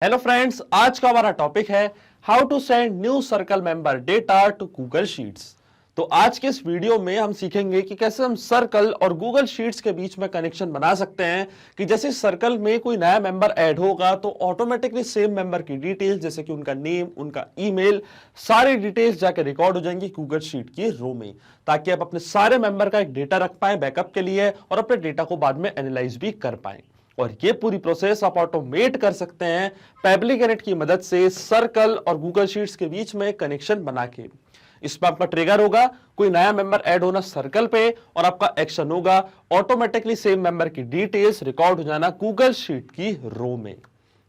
Hello friends, आज का हमारा टॉपिक है how to send new Circle member data to Google Sheets. तो आज के इस वीडियो में हम सीखेंगे कि कैसे हम सर्कल और गूगल शीट्स के बीच में कनेक्शन बना सकते हैं कि जैसे सर्कल में कोई नया मेंबर ऐड होगा तो ऑटोमेटिकली सेम मेंबर की डिटेल्स जैसे कि उनका नेम, उनका ईमेल, सारी डिटेल्स जाके रिकॉर्ड हो जाएंगी गूगल शीट की रो में, ताकि आप अपने सारे मेंबर का एक डेटा रख पाए बैकअप के लिए और अपने डेटा को बाद में एनालाइज भी कर पाए। और ये पूरी प्रोसेस आप ऑटोमेट कर सकते हैं पेबली कनेक्ट की मदद से सर्कल और गूगल शीट्स के बीच में कनेक्शन बना के। इसमें आपका ट्रिगर होगा कोई नया मेंबर ऐड होना सर्कल पे और आपका एक्शन होगा ऑटोमेटिकली सेम मेंबर की डिटेल्स रिकॉर्ड हो जाना गूगल शीट की रो में।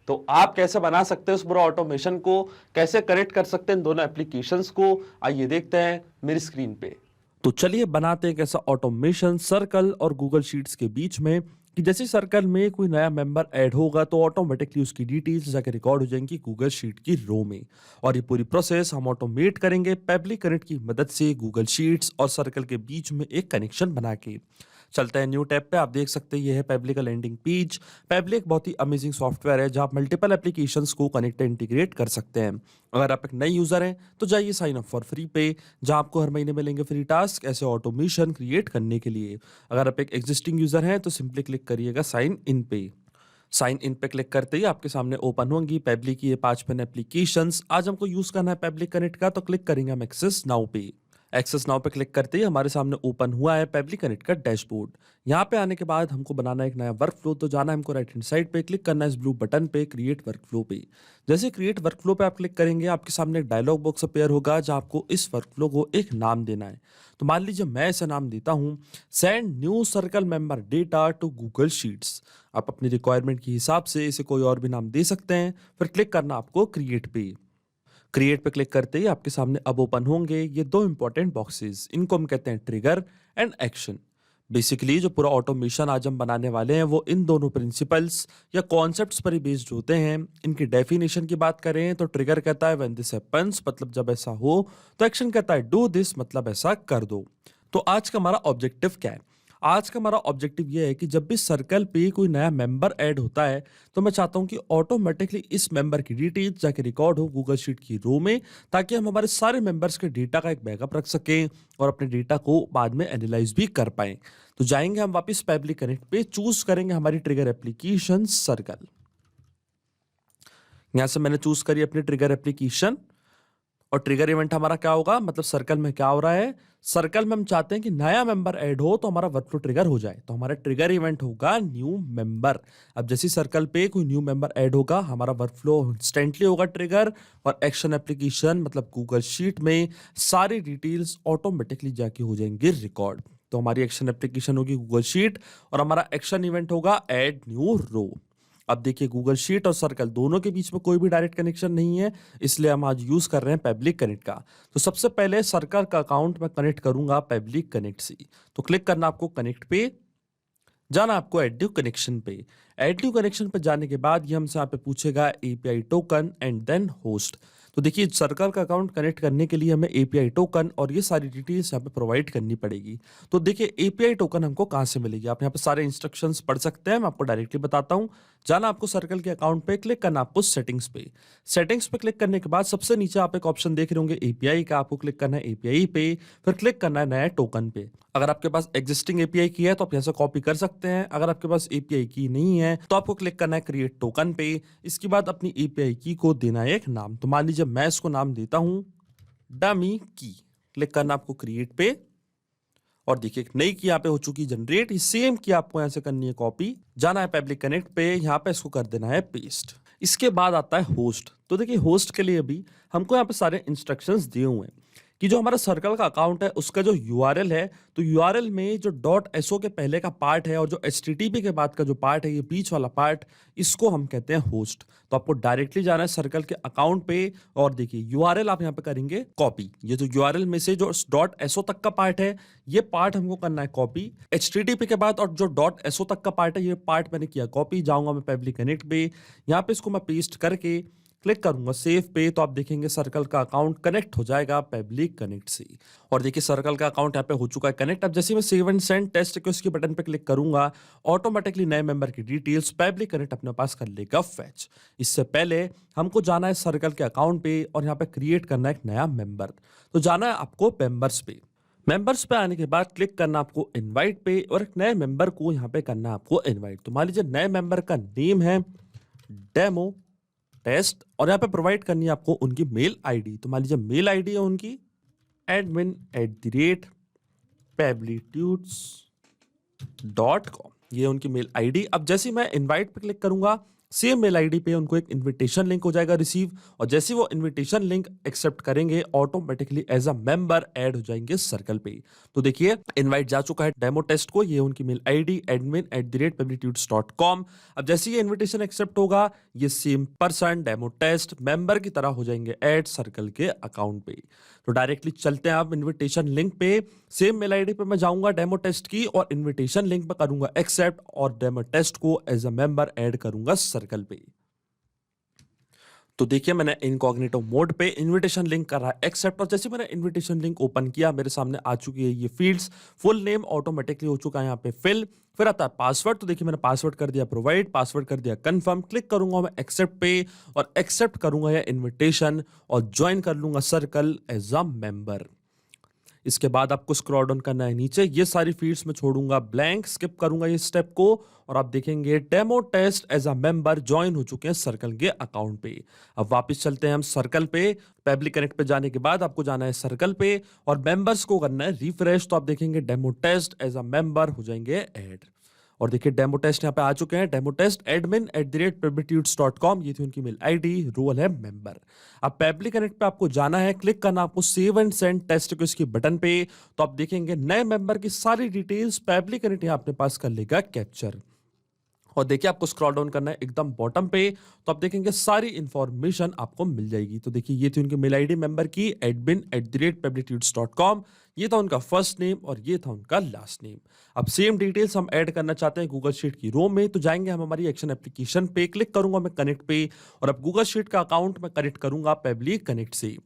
तो आप कैसे बना सकते हैं उस पूरा ऑटोमेशन को, कैसे कनेक्ट कर सकते हैं इन दोनों एप्लीकेशंस को, आइए देखते हैं मेरी स्क्रीन पे। तो चलिए बनाते हैं कैसा ऑटोमेशन सर्कल और गूगल शीट्स के बीच में कि जैसे सर्कल में कोई नया मेंबर ऐड होगा तो ऑटोमेटिकली उसकी डिटेल्स जाके रिकॉर्ड हो जाएंगी गूगल शीट की रो में। और ये पूरी प्रोसेस हम ऑटोमेट करेंगे पेबली कनेक्ट की मदद से गूगल शीट्स और सर्कल के बीच में एक कनेक्शन बना के। चलते हैं न्यू टैब पे। आप देख सकते हैं ये है पेबली का लैंडिंग पेज। पेबली एक बहुत ही अमेजिंग सॉफ्टवेयर है जहां आप मल्टीपल एप्लीकेशंस को कनेक्ट इंटीग्रेट कर सकते हैं। अगर आप एक नए यूजर हैं तो जाइए साइन अप फॉर फ्री पे, जहां आपको हर महीने मिलेंगे फ्री टास्क ऐसे ऑटोमेशन क्रिएट करने के लिए। अगर आप एक एग्जिस्टिंग यूजर हैं तो सिंपली क्लिक करिएगा साइन इन पे। साइन इन पे क्लिक करते ही आपके सामने ओपन होंगी पेबली की ये 5 एप्लीकेशंस। आज हमको यूज करना है पेबली कनेक्ट का, तो क्लिक करेंगे हम एक्सेस नाउ पे। एक्सेस नाउ पे क्लिक करते ही हमारे सामने ओपन हुआ है पेबली कनेक्ट का डैशबोर्ड। यहाँ पे आने के बाद हमको बनाना है एक नया वर्क फ्लो, तो जाना है हमको राइट हैंड साइड पे, क्लिक करना है इस ब्लू बटन पे क्रिएट वर्क फ्लो पे। जैसे क्रिएट वर्क फ्लो पे आप क्लिक करेंगे आपके सामने एक डायलॉग बॉक्स अपेयर होगा जहाँ आपको इस वर्क फ्लो को एक नाम देना है। तो मान लीजिए मैं ऐसा नाम देता हूँ send new Circle member data to Google Sheets. आप अपनी रिक्वायरमेंट के हिसाब से इसे कोई और भी नाम दे सकते हैं। फिर क्लिक करना आपको क्रिएट पे। क्रिएट पे क्लिक करते ही आपके सामने अब ओपन होंगे ये 2 इंपॉर्टेंट बॉक्सेस। इनको हम कहते हैं ट्रिगर एंड एक्शन। बेसिकली जो पूरा ऑटोमेशन आज हम बनाने वाले हैं वो इन दोनों प्रिंसिपल्स या कॉन्सेप्ट्स पर ही बेस्ड होते हैं। इनकी डेफिनेशन की बात करें तो ट्रिगर कहता है व्हेन दिस हैपेंस, मतलब जब ऐसा हो। तो एक्शन कहता है डू दिस, मतलब ऐसा कर दो। तो आज का हमारा ऑब्जेक्टिव क्या है? आज का हमारा ऑब्जेक्टिव ये है कि जब भी सर्कल पे कोई नया मेंबर ऐड होता है तो मैं चाहता हूं कि ऑटोमेटिकली इस मेंबर की डिटेल्स जाके रिकॉर्ड हो गूगल शीट की रो में, ताकि हम हमारे सारे मेंबर्स के डेटा का एक बैकअप रख सकें और अपने डेटा को बाद में एनालाइज भी कर पाएं। तो जाएंगे हम वापस पेबली कनेक्ट पे, चूज करेंगे हमारी ट्रिगर एप्लीकेशन सर्कल। यहां से मैंने चूज करी अपनी ट्रिगर एप्लीकेशन और ट्रिगर इवेंट हमारा क्या होगा, मतलब सर्कल में क्या हो रहा है, सर्कल में हम चाहते हैं कि नया मेंबर ऐड हो तो हमारा वर्कफ्लो ट्रिगर हो जाए। तो हमारा ट्रिगर इवेंट होगा न्यू मेंबर। अब जैसे सर्कल पे कोई न्यू मेंबर ऐड होगा हमारा वर्कफ्लो इंस्टेंटली होगा ट्रिगर, और एक्शन एप्लीकेशन मतलब गूगल शीट में सारी डिटेल्स ऑटोमेटिकली जाके हो जाएंगे रिकॉर्ड। तो हमारी एक्शन एप्लीकेशन होगी गूगल शीट और हमारा एक्शन इवेंट होगा ऐड न्यू रो। अब देखिए गूगल शीट और सर्कल दोनों के बीच में कोई भी डायरेक्ट कनेक्शन नहीं है, इसलिए हम आज यूज कर रहे हैं पेबलिक कनेक्ट का। तो सबसे पहले सर्कल का अकाउंट मैं कनेक्ट करूंगा पेबलिक कनेक्ट से। तो क्लिक करना आपको कनेक्ट पे, जाना आपको एड न्यू कनेक्शन पे। एड न्यू कनेक्शन पे जाने के बाद ये हमसे यहाँ पे पूछेगा API token and then host. तो देखिए सर्कल का अकाउंट कनेक्ट करने के लिए हमें एपीआई टोकन और ये सारी डिटेल्स यहाँ पे प्रोवाइड करनी पड़ेगी। तो देखिए एपीआई टोकन हमको कहाँ से मिलेगी, आप यहाँ पे सारे इंस्ट्रक्शंस पढ़ सकते हैं, मैं आपको डायरेक्टली बताता हूँ। जाना आपको सर्कल के अकाउंट पे, क्लिक करना आपको सेटिंग्स पे। सेटिंग्स पे क्लिक करने के बाद सबसे नीचे आप एक ऑप्शन देख रहे होंगे एपीआई का, आपको क्लिक करना है एपीआई पे। फिर क्लिक करना है नया टोकन पे। अगर आपके पास एग्जिस्टिंग एपीआई की है तो आप यहाँ से कॉपी कर सकते हैं, अगर आपके पास एपीआई की नहीं है तो आपको क्लिक करना है क्रिएट टोकन पे। इसके बाद अपनी एपीआई की को देना है एक नाम। तो मान लीजिए मैं इसको नाम देता हूं डमी की। क्लिक करना आपको क्रिएट पे और देखिए एक नई की यहाँ पे हो चुकी जनरेट। इस सेम की आपको यहाँ से करनी है कॉपी, जाना है पेबलिक कनेक्ट पे, यहाँ पे इसको कर देना है पेस्ट। इसके बाद आता है होस्ट। तो देखिए होस्ट के लिए भी हमको यहाँ पे सारे इंस्ट्रक्शंस दिए हुए हैं कि जो हमारा सर्कल का अकाउंट है उसका जो यूआरएल है, तो यूआरएल में जो .so के पहले का पार्ट है और जो http के बाद का जो पार्ट है, ये बीच वाला पार्ट, इसको हम कहते हैं होस्ट। तो आपको डायरेक्टली जाना है सर्कल के अकाउंट पे और देखिए यूआरएल आप यहाँ पे करेंगे कॉपी। ये जो यूआरएल में से जो .so तक का पार्ट है ये पार्ट हमको करना है कॉपी। http के बाद और जो .so तक का पार्ट है ये पार्ट मैंने किया कॉपी। जाऊंगा मैं पेबली कनेक्ट पे, यहाँ पे इसको मैं पेस्ट करके क्लिक करूंगा सेव पे, तो आप देखेंगे सर्कल का अकाउंट कनेक्ट हो जाएगा पेबली कनेक्ट से। और देखिए सर्कल का अकाउंट यहाँ पे हो चुका है कनेक्ट। अब जैसे मैं save and send test request के बटन पे क्लिक करूंगा, ऑटोमेटिकली नए मेंबर की डिटेल्स पेबली कनेक्ट अपने पास कर लेगा फैच। इससे पहले हमको जाना है सर्कल के अकाउंट पे और यहाँ पे क्रिएट करना है एक नया मेंबर। तो जाना है आपको मेंबर्स पे। मेंबर्स पे आने के बाद क्लिक करना आपको इनवाइट पे और एक नए मेंबर को यहाँ पे करना आपको इनवाइट। तो मान लीजिए नए मेंबर का नेम है डेमो टेस्ट और यहाँ पे प्रोवाइड करनी है आपको उनकी मेल आईडी। तो मान लीजिए मेल आईडी है उनकी admin@pablitudes.com, ये उनकी मेल आईडी। अब जैसे मैं इनवाइट पे क्लिक करूंगा, सेम मेल आईडी पे उनको एक इनविटेशन लिंक हो जाएगा रिसीव, और जैसे वो इनविटेशन लिंक एक्सेप्ट करेंगे automatically as a member add हो जाएंगे सर्कल पे। तो देखिए इनवाइट जा चुका है डेमो टेस्ट को, ये उनकी मेल आईडी admin@pablitudes.com। अब जैसे ये इनविटेशन एक्सेप्ट होगा, ये same person demo test member की तरह हो जाएंगे ऐड सर्कल के अकाउंट पे। तो डायरेक्टली चलते हैं आप इनविटेशन लिंक पे। सेम मेल आईडी पे मैं जाऊंगा डेमो टेस्ट की और इनविटेशन लिंक पे करूंगा एक्सेप्ट और डेमो टेस्ट को एज अ मेंबर ऐड करूंगा सर्कल पे। तो देखिए मैंने इनकॉग्निटो मोड पे इनविटेशन लिंक कर रहा है एक्सेप्ट, और जैसे मैंने इनविटेशन लिंक ओपन किया मेरे सामने आ चुकी है ये फील्ड्स। फुल नेम ऑटोमेटिकली हो चुका है यहाँ पे फिल, फिर आता है पासवर्ड। तो देखिए मैंने पासवर्ड कर दिया प्रोवाइड, पासवर्ड कर दिया कंफर्म। क्लिक करूंगा मैं एक्सेप्ट पे और एक्सेप्ट करूंगा यह इनविटेशन और ज्वाइन कर लूंगा सर्कल एज अ मेंबर। इसके बाद आपको स्क्रॉल डाउन करना है नीचे, ये सारी फील्ड्स में छोड़ूंगा ब्लैंक, स्किप करूंगा ये स्टेप को, और आप देखेंगे demo test as a member join हो चुके हैं सर्कल के अकाउंट पे। अब वापस चलते हैं हम सर्कल पे। पेबली कनेक्ट पे जाने के बाद आपको जाना है सर्कल पे और मेंबर्स को करना है रिफ्रेश। तो आप देखेंगे demo test as a member हो जाएंगे ऐड, और देखिए डेमो टेस्ट यहाँ पे आ चुके हैं। डेमो टेस्ट admin@pablitudes.com, ये थी उनकी मेल आईडी, रोल है मेंबर। अब पेबली कनेक्ट पे आपको जाना है, क्लिक करना आपको save and send test request की बटन पे। तो आप देखेंगे नए मेंबर की सारी डिटेल्स पेबली कनेक्ट यहाँ अपने पास कर लेगा कैप्चर। और देखिए आपको स्क्रॉल डाउन करना है एकदम बॉटम पे, तो आप देखेंगे सारी इंफॉर्मेशन आपको मिल जाएगी। तो देखिए ये थी उनकी मेल आईडी मेंबर की admin@pablitudes.com, ये था उनका फर्स्ट नेम और ये था उनका लास्ट नेम। अब सेम डिटेल्स हम ऐड करना चाहते हैं गूगल शीट की रो में, तो जाएंगे हम हमारी एक्शन एप्लीकेशन पे, क्लिक करूंगा मैं कनेक्ट पे और अब गूगल शीट का अकाउंट मैं कनेक्ट करूंगा पेबली कनेक्ट से।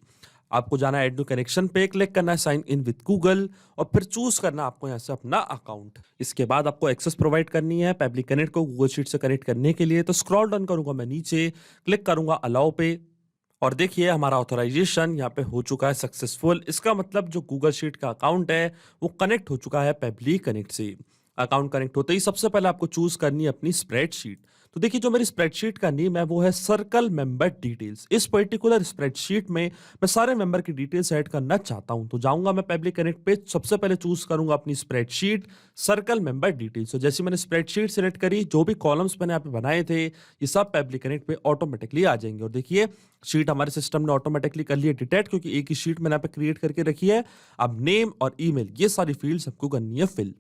आपको जाना है ऐड न्यू कनेक्शन पे, क्लिक करना है साइन इन विद गूगल और फिर चूज करना आपको यहाँ से अपना अकाउंट। इसके बाद आपको एक्सेस प्रोवाइड करनी है पेबली कनेक्ट को गूगल शीट से कनेक्ट करने के लिए। तो स्क्रॉल डाउन करूंगा मैं नीचे, क्लिक करूंगा अलाउ पे और देखिए हमारा ऑथराइजेशन यहाँ पे हो चुका है सक्सेसफुल। इसका मतलब जो गूगल शीट का अकाउंट है वो कनेक्ट हो चुका है पेबली कनेक्ट से। अकाउंट कनेक्ट होते ही सबसे पहले आपको चूज करनी है अपनी स्प्रेडशीट। तो देखिए जो मेरी स्प्रेडशीट का नेम है वो है सर्कल मेंबर डिटेल्स। इस पर्टिकुलर स्प्रेडशीट में मैं सारे मेंबर की डिटेल्स ऐड करना चाहता हूं। तो जाऊंगा मैं पेबली कनेक्ट पे, सबसे पहले चूज करूंगा अपनी स्प्रेडशीट सर्कल मेंबर डिटेल्स। तो जैसे मैंने स्प्रेडशीट सेलेक्ट करी, जो भी कॉलम्स मैंने यहाँ पे बनाए थे ये सब पेबली कनेक्ट पे ऑटोमेटिकली आ जाएंगे। और देखिए शीट हमारे सिस्टम ने ऑटोमेटिकली कर लिया डिटेक्ट, क्योंकि एक ही शीट मैंने यहाँ पे क्रिएट करके रखी है। अब नेम और ईमेल ये सारी फील्ड्स हमको करनी है फिल,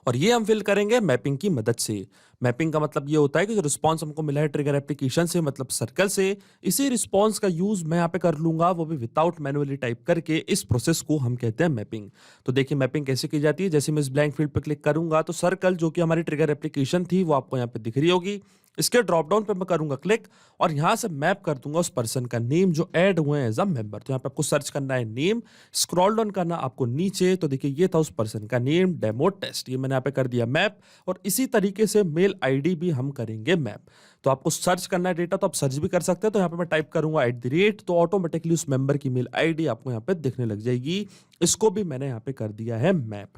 और ये हम फिल करेंगे मैपिंग की मदद से। मैपिंग का मतलब ये होता है कि जो रिस्पांस हमको मिला है ट्रिगर एप्लीकेशन से, मतलब सर्कल से, इसी रिस्पांस का यूज मैं यहाँ पे कर लूंगा, वो भी विदाउट मैनुअली टाइप करके। इस प्रोसेस को हम कहते हैं मैपिंग। तो देखिए मैपिंग कैसे की जाती है, जैसे मैं इस ब्लैंक फील्ड पे क्लिक करूंगा तो सर्कल जो कि हमारी ट्रिगर एप्लीकेशन थी वो आपको यहाँ पे दिख रही होगी। इसके ड्रॉप डाउन पे मैं करूंगा क्लिक और यहां से मैप कर दूंगा उस पर्सन का नेम जो ऐड हुए हैं एज अ मेंबर। तो यहाँ पे आपको सर्च करना है नेम, स्क्रॉल डाउन करना आपको नीचे, तो देखिए ये था उस पर्सन का नेम डेमो टेस्ट, ये मैंने यहाँ पे कर दिया मैप। और इसी तरीके से मेल आईडी भी हम करेंगे मैप। तो आपको सर्च करना है डेटा, तो आप सर्च भी कर सकते हैं। तो यहाँ पे मैं टाइप करूंगा @ तो ऑटोमेटिकली उस मेंबर की मेल आईडी आपको यहाँ पे दिखने लग जाएगी। इसको भी मैंने यहाँ पे कर दिया है मैप।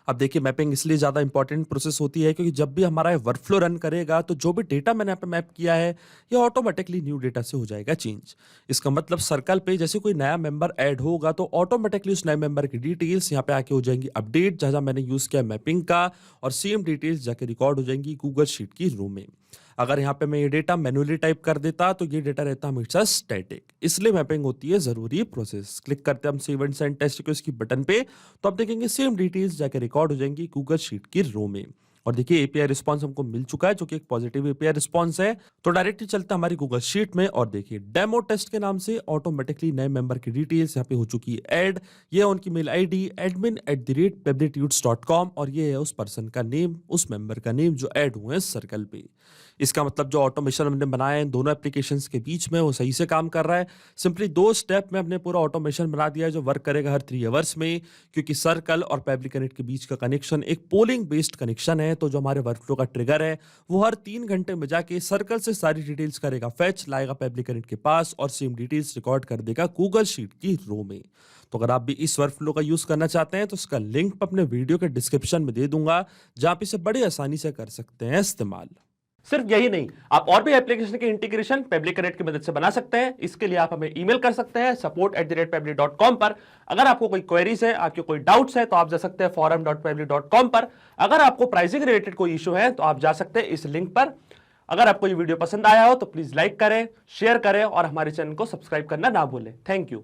अब देखिए मैपिंग इसलिए ज़्यादा इंपॉर्टेंट प्रोसेस होती है क्योंकि जब भी हमारा वर्कफ्लो रन करेगा तो जो भी डेटा मैंने यहाँ पे मैप किया है ये ऑटोमेटिकली न्यू डेटा से हो जाएगा चेंज। इसका मतलब सर्कल पे जैसे कोई नया मेंबर ऐड होगा तो ऑटोमेटिकली उस नए मेंबर की डिटेल्स यहाँ पे आके हो जाएंगी अपडेट, जहाँ मैंने यूज़ किया मैपिंग का, और सेम डिटेल्स जाके रिकॉर्ड हो जाएंगी गूगल शीट की रो में। अगर यहाँ पे मैं ये डेटा मैनुअली टाइप कर देता तो ये डेटा रहता हमेशा स्टैटिक, इसलिए मैपिंग होती है जरूरी प्रोसेस। क्लिक करते हैं हम save and send test request की बटन पे, तो आप देखेंगे सेम डिटेल्स जाके रिकॉर्ड हो जाएंगी गूगल शीट की रो में। और देखिए एपीआई रिस्पांस हमको मिल चुका है जो कि एक पॉजिटिव एपीआई रिस्पांस है। तो डायरेक्टली चलते हैं हमारी गूगल शीट में और देखिए डेमो टेस्ट के नाम से ऑटोमेटिकली नए मेंबर की डिटेल्स यहाँ पे हो चुकी है ऐड। ये है उनकी मेल आईडी admin@pablitudes.com और ये है उस पर्सन का नेम, उस मेंबर का नेम जो ऐड हुए हैं सर्कल पे। इसका मतलब जो ऑटोमेशन हमने बनाया है इन दोनों एप्लीकेशंस के बीच में वो सही से काम कर रहा है। सिंपली 2 स्टेप में हमने पूरा ऑटोमेशन बना दिया है जो वर्क करेगा हर 3 आवर्स में, क्योंकि सर्कल और पेबली कनेक्ट के बीच का कनेक्शन एक पोलिंग बेस्ड कनेक्शन है। तो जो हमारे वर्कफ्लो का ट्रिगर है वो हर 3 घंटे में जाके सर्कल से सारी डिटेल्स करेगा फेच, लाएगा पेबली कनेक्ट के पास और सेम डिटेल्स रिकॉर्ड कर देगा गूगल शीट की रो में। तो अगर आप भी इस वर्कफ्लो का यूज करना चाहते हैं तो इसका लिंक मैं अपने वीडियो के डिस्क्रिप्शन में दे दूंगा, जहां पे इसे बड़ी आसानी से कर सकते हैं इस्तेमाल। सिर्फ यही नहीं, आप और भी एप्लीकेशन के इंटीग्रेशन पेबली कनेक्ट की मदद से बना सकते हैं। इसके लिए आप हमें ईमेल कर सकते हैं support@pebly.com पर। अगर आपको कोई क्वेरीज है, आपके कोई डाउट्स है तो आप जा सकते हैं forum.pebly.com पर। अगर आपको प्राइसिंग रिलेटेड कोई इशू है तो आप जा सकते हैं इस लिंक पर। अगर आपको ये वीडियो पसंद आया हो तो प्लीज लाइक करें, शेयर करें और हमारे चैनल को सब्सक्राइब करना ना भूलें। Thank you.